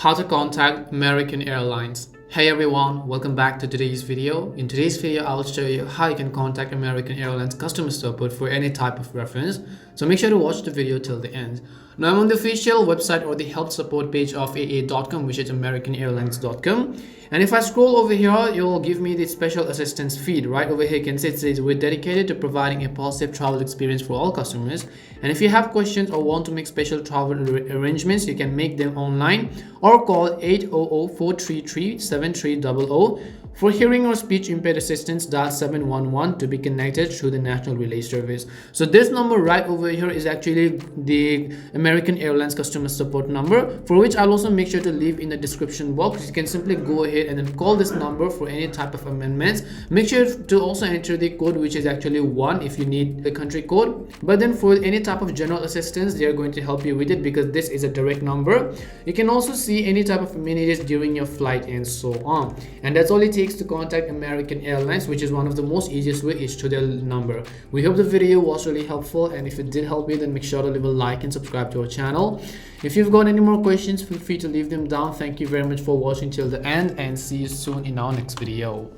How to contact American Airlines. Hey everyone, welcome back to today's video. In today's video, I'll show you how you can contact American Airlines customer support for any type of reference. So make sure to watch the video till the end. Now I'm on the official website or the help support page of AA.com, which is AmericanAirlines.com. And if I scroll over here, you'll give me the special assistance feed. Right over here, you can see it says we're dedicated to providing a positive travel experience for all customers. And if you have questions or want to make special travel arrangements, you can make them online or call 800-433-7300. For hearing or speech impaired assistance, dial 711 to be connected through the National Relay Service. So this number right over here is actually the American Airlines customer support number, for which I'll also make sure to leave in the description box. You can simply go ahead and then call this number for any type of amendments. Make sure to also enter the code, which is actually 1 if you need the country code. But then for any type of general assistance, they are going to help you with it because this is a direct number. You can also see any type of amenities during your flight and so on. And that's all it takes to contact American Airlines, which is one of the most easiest way is to their number. We hope the video was really helpful, and if it did help you, then make sure to leave a like and subscribe to our channel. If you've got any more questions, feel free to leave them down. Thank you very much for watching till the end, and see you soon in our next video.